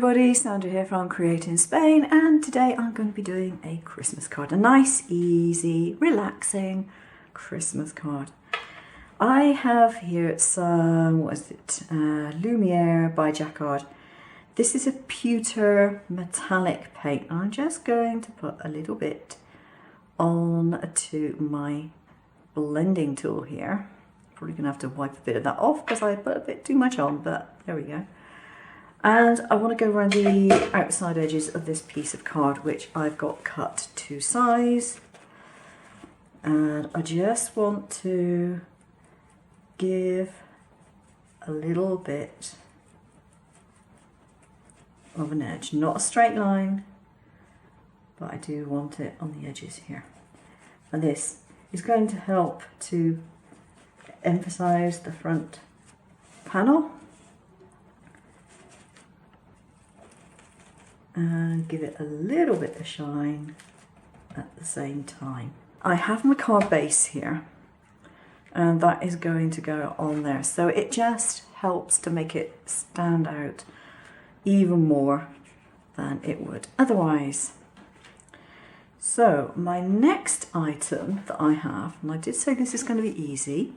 everybody, Sandra here from Create in Spain, and today I'm going to be doing a Christmas card. A nice, easy, relaxing Christmas card. I have here some, what is it, Lumiere by Jacquard. This is a pewter metallic paint. I'm just going to put a little bit on to my blending tool here. Probably going to have to wipe a bit of that off because I put a bit too much on, but there we go. And I want to go around the outside edges of this piece of card, which I've got cut to size. And I just want to give a little bit of an edge, not a straight line, but I do want it on the edges here. And this is going to help to emphasize the front panel and give it a little bit of shine at the same time. I have my card base here, and that is going to go on there, so it just helps to make it stand out even more than it would otherwise. So my next item that I have, and I did say this is going to be easy,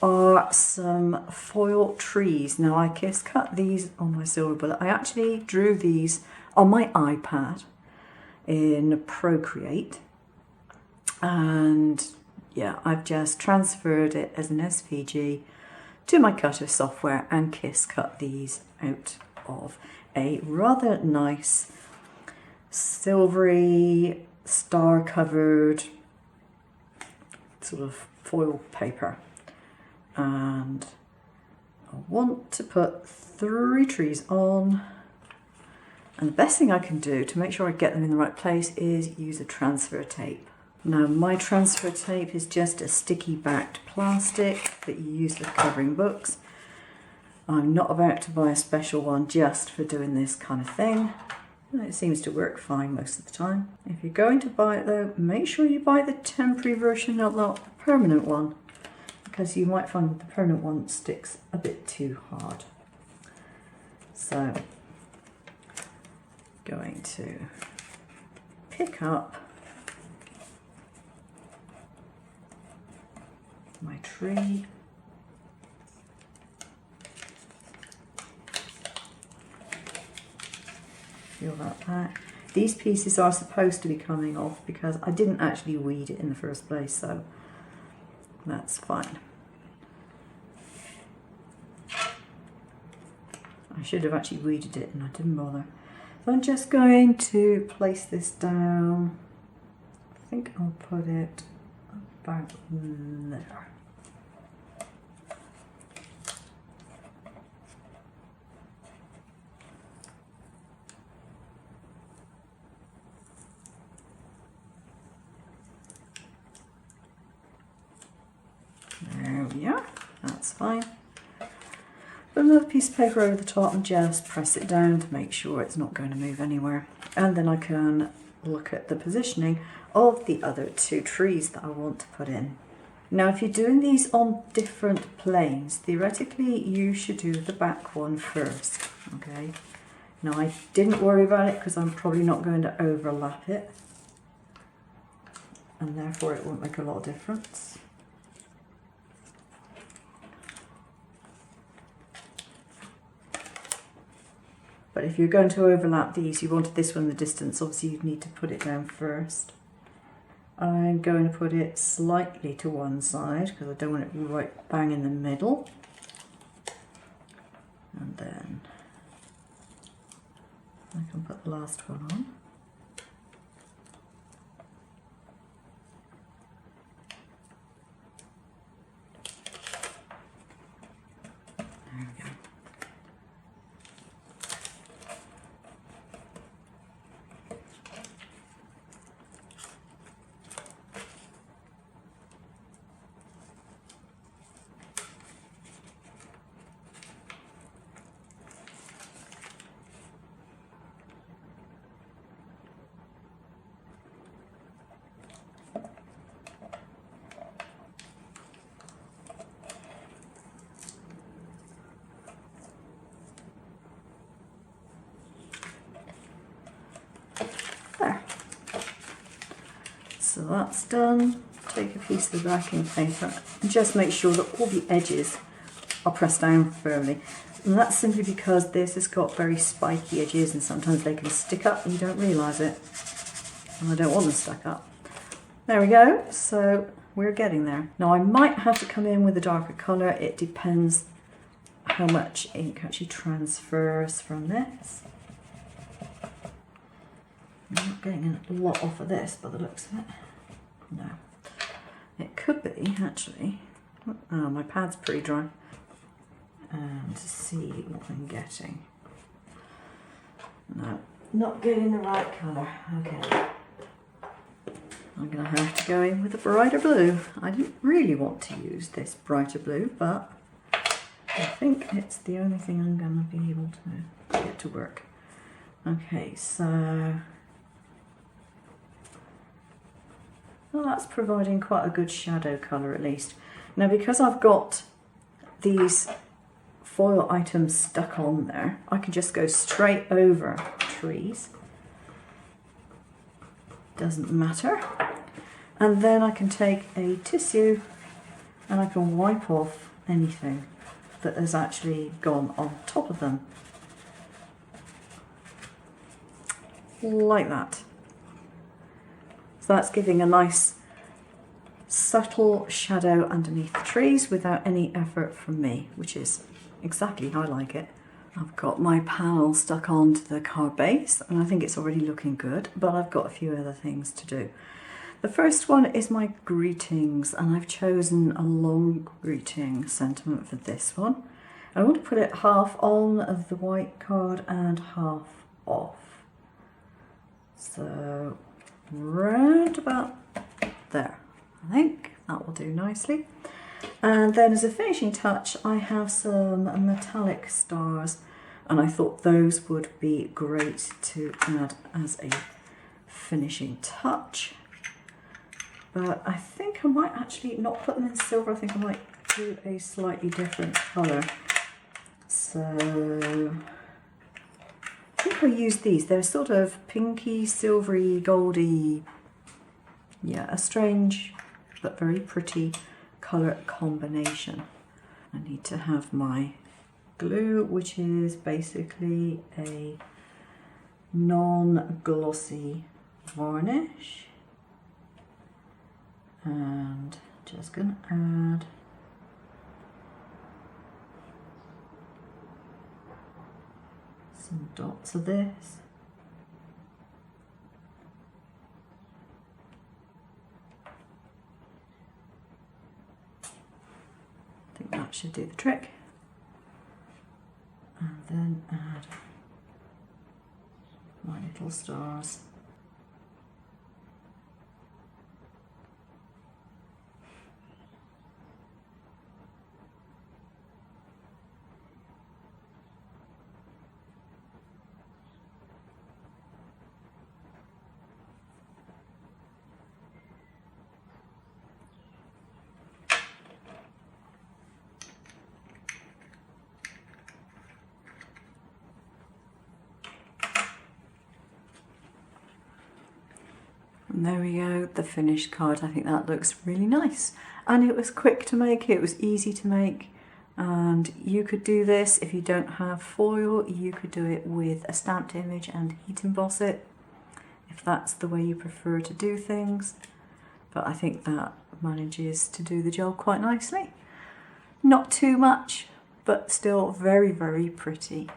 are some foil trees. Now I just cut these on my silver bullet. I actually drew these on my iPad in Procreate, and yeah, I've just transferred it as an SVG to my cutter software and cut these out of a rather nice silvery star covered sort of foil paper. And I want to put 3 trees on, and the best thing I can do to make sure I get them in the right place is use a transfer tape. Now my transfer tape is just a sticky backed plastic that you use for covering books. I'm not about to buy a special one just for doing this kind of thing. It seems to work fine most of the time. If you're going to buy it though, make sure you buy the temporary version, not the permanent one, because you might find the permanent one sticks a bit too hard. So, going to pick up my tree. Feel that back. These pieces are supposed to be coming off because I didn't actually weed it in the first place, so that's fine. I should have actually weeded it and I didn't bother. So I'm just going to place this down. I think I'll put it about there. There we are, that's fine. Put another piece of paper over the top and just press it down to make sure it's not going to move anywhere. And then I can look at the positioning of the other 2 trees that I want to put in. Now if you're doing these on different planes, theoretically you should do the back one first, okay? Now I didn't worry about it because I'm probably not going to overlap it, and therefore it won't make a lot of difference. But if you're going to overlap these, you wanted this one in the distance, obviously you'd need to put it down first. I'm going to put it slightly to one side because I don't want it right bang in the middle. And then I can put the last one on. There we go. So that's done. Take a piece of the backing paper and just make sure that all the edges are pressed down firmly. And that's simply because this has got very spiky edges and sometimes they can stick up and you don't realise it. And I don't want them stuck up. There we go, so we're getting there. Now I might have to come in with a darker colour. It depends how much ink actually transfers from this. I'm not getting a lot off of this by the looks of it. No. It could be, actually. Oh, my pad's pretty dry. And to see what I'm getting. No, not getting the right colour. Okay. I'm going to have to go in with a brighter blue. I didn't really want to use this brighter blue, but I think it's the only thing I'm going to be able to get to work. Okay, so... well, that's providing quite a good shadow colour at least. Now because I've got these foil items stuck on there, I can just go straight over trees. Doesn't matter. And then I can take a tissue and I can wipe off anything that has actually gone on top of them. Like that. So that's giving a nice subtle shadow underneath the trees without any effort from me, which is exactly how I like it. I've got my panel stuck onto the card base and I think it's already looking good, but I've got a few other things to do. The first one is my greetings, and I've chosen a long greeting sentiment for this one. I want to put it half on of the white card and half off. So round about there. I think that will do nicely. And then as a finishing touch, I have some metallic stars, and I thought those would be great to add as a finishing touch. But I think I might actually not put them in silver. I think I might do a slightly different colour. So I think I'll use these. They're sort of pinky, silvery, goldy. Yeah, a strange but very pretty colour combination. I need to have my glue, which is basically a non-glossy varnish. And just going to add some dots of this. I think that should do the trick. And then add my little stars. And there we go, the finished card. I think that looks really nice. And it was quick to make, it was easy to make. And you could do this if you don't have foil, you could do it with a stamped image and heat emboss it, if that's the way you prefer to do things. But I think that manages to do the job quite nicely. Not too much, but still very, very pretty.